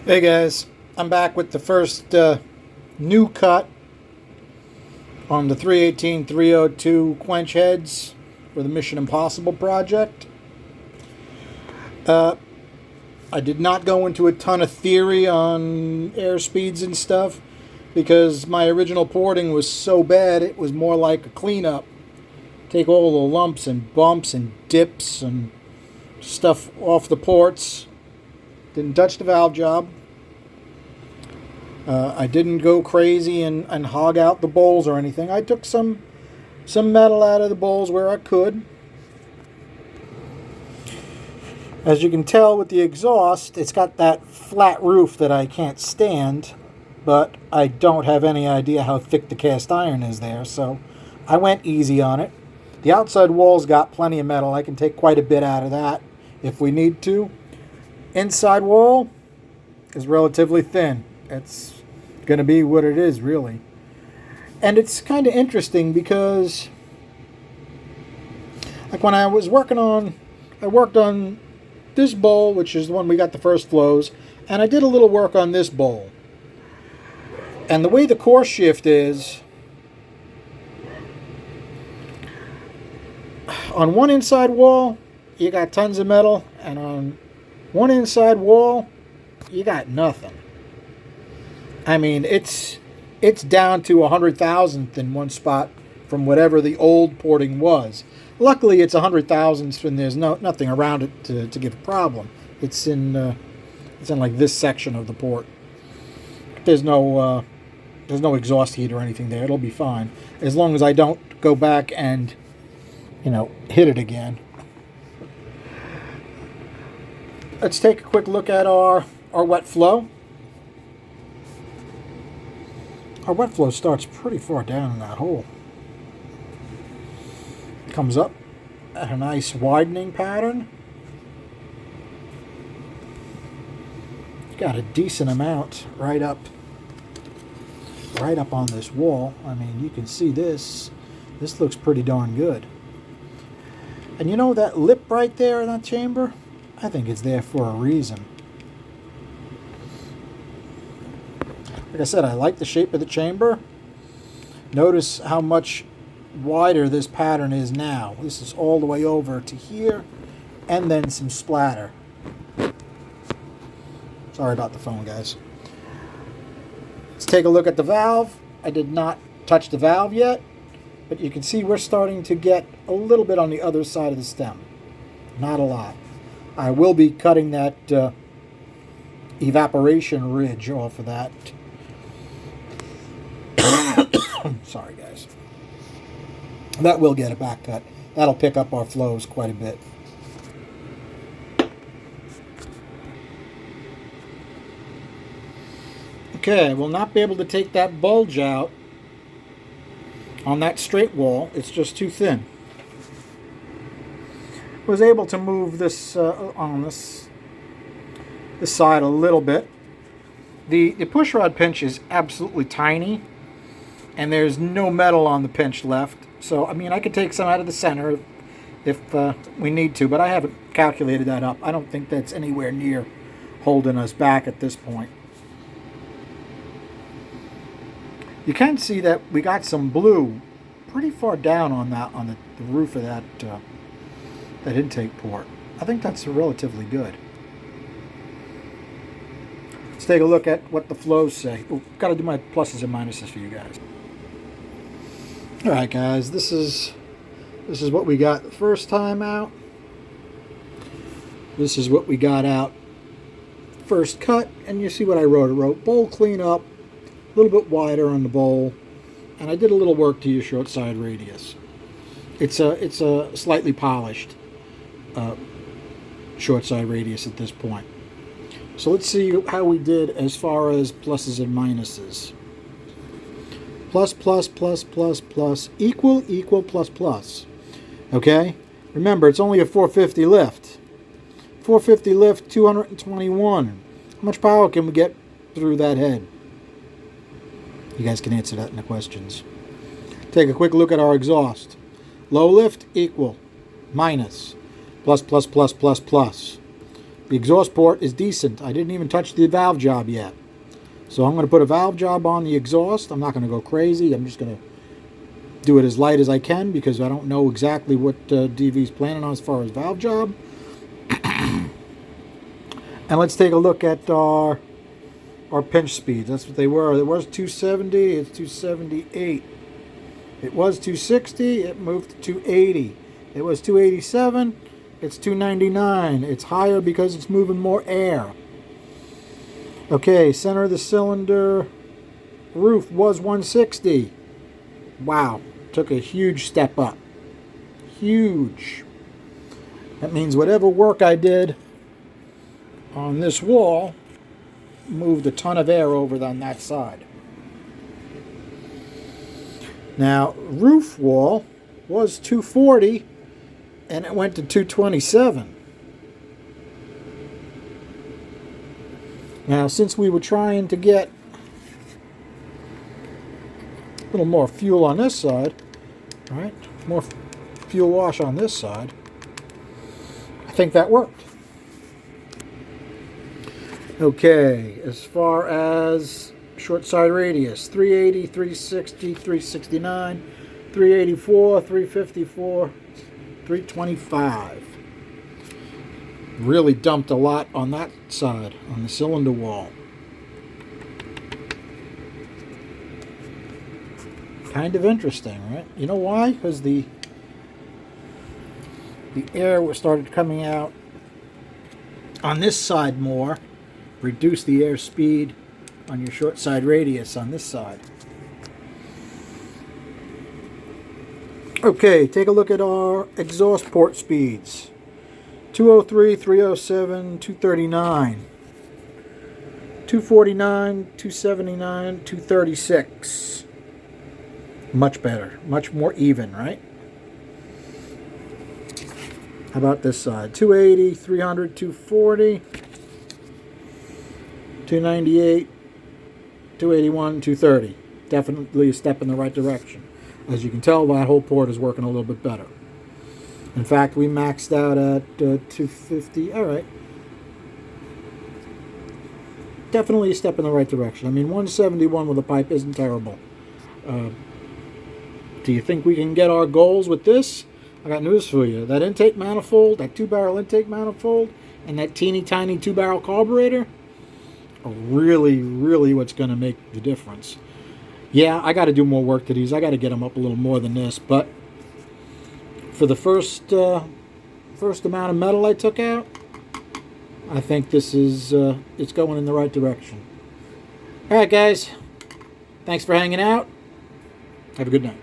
Hey guys, I'm back with the first new cut on the 318-302 quench heads for the Mission Impossible project. I did not go into a ton of theory on air speeds and stuff because my original porting was so bad it was more like a cleanup. Take all the lumps and bumps and dips and stuff off the ports. Didn't touch the valve job. I didn't go crazy and hog out the bowls or anything. I took some metal out of the bowls where I could. As you can tell with the exhaust, it's got that flat roof that I can't stand, but I don't have any idea how thick the cast iron is there, so I went easy on it. The outside wall's got plenty of metal. I can take quite a bit out of that if we need to. Inside wall is relatively thin. It's going to be what it is, really. And it's kind of interesting because, like when I was worked on this bowl, which is the one we got the first flows, and I did a little work on this bowl. And the way the core shift is, on one inside wall, you got tons of metal, and on one inside wall, you got nothing. I mean, it's down to 100,000th in one spot from whatever the old porting was. Luckily, it's 100,000th and there's nothing around it to give a problem. It's in like this section of the port. There's no exhaust heat or anything there. It'll be fine as long as I don't go back and hit it again. Let's take a quick look at our wet flow. Our wet flow starts pretty far down in that hole. Comes up at a nice widening pattern. Got a decent amount right up on this wall. I mean, you can see this. This looks pretty darn good. And you know that lip right there in that chamber? I think it's there for a reason. Like I said, I like the shape of the chamber. Notice how much wider this pattern is now. This is all the way over to here, and then some splatter. Sorry about the phone, guys. Let's take a look at the valve. I did not touch the valve yet, but you can see we're starting to get a little bit on the other side of the stem. Not a lot. I will be cutting that evaporation ridge off of that. Sorry, guys. That will get a back cut. That'll pick up our flows quite a bit. Okay, we'll not be able to take that bulge out on that straight wall. It's just too thin. Was able to move this on this side a little bit. The push rod pinch is absolutely tiny, and there's no metal on the pinch left. So, I mean, I could take some out of the center if we need to, but I haven't calculated that up. I don't think that's anywhere near holding us back at this point. You can see that we got some blue pretty far down on the roof of that intake port. I think that's relatively good. Let's take a look at what the flows say. Oh, got to do my pluses and minuses for you guys. All right, guys, this is what we got the first time out. This is what we got out first cut, and you see what I wrote. I wrote bowl cleanup, a little bit wider on the bowl, and I did a little work to your short side radius. It's a slightly polished short side radius at this point. So let's see how we did as far as pluses and minuses. Plus, plus, plus, plus, plus, equal, equal, plus, plus. Okay? Remember, it's only a 450 lift. 450 lift, 221. How much power can we get through that head? You guys can answer that in the questions. Take a quick look at our exhaust. Low lift, equal. Minus. Plus, plus, plus, plus, plus. The exhaust port is decent. I didn't even touch the valve job yet. So I'm going to put a valve job on the exhaust. I'm not going to go crazy. I'm just going to do it as light as I can because I don't know exactly what DV's planning on as far as valve job. And let's take a look at our pinch speeds. That's what they were. It was 270. It's 278. It was 260. It moved to 280. It was 287. It's 299. It's higher because it's moving more air. Okay, center of the cylinder roof was 160. Wow, took a huge step up. Huge. That means whatever work I did on this wall moved a ton of air over on that side. Now, roof wall was 240 and it went to 227. Now, since we were trying to get a little more fuel on this side, right? More fuel wash on this side, I think that worked. Okay, as far as short side radius, 380, 360, 369, 384, 354, 325. Really dumped a lot on that side, on the cylinder wall. Kind of interesting, right? You know why? Because the air started coming out on this side more. Reduce the air speed on your short side radius on this side. Okay, take a look at our exhaust port speeds. 203, 307, 239, 249, 279, 236. Much better, much more even, right? How about this side? 280, 300, 240, 298, 281, 230. Definitely a step in the right direction. As you can tell, that whole port is working a little bit better. In fact, we maxed out at 250. All right. Definitely a step in the right direction. I mean, 171 with a pipe isn't terrible. Do you think we can get our goals with this? I got news for you. That intake manifold, that 2-barrel intake manifold, and that teeny tiny 2-barrel carburetor are really, really what's going to make the difference. Yeah, I got to do more work to these. I got to get them up a little more than this, but for the first amount of metal I took out, I think this is it's going in the right direction. All right, guys. Thanks for hanging out. Have a good night.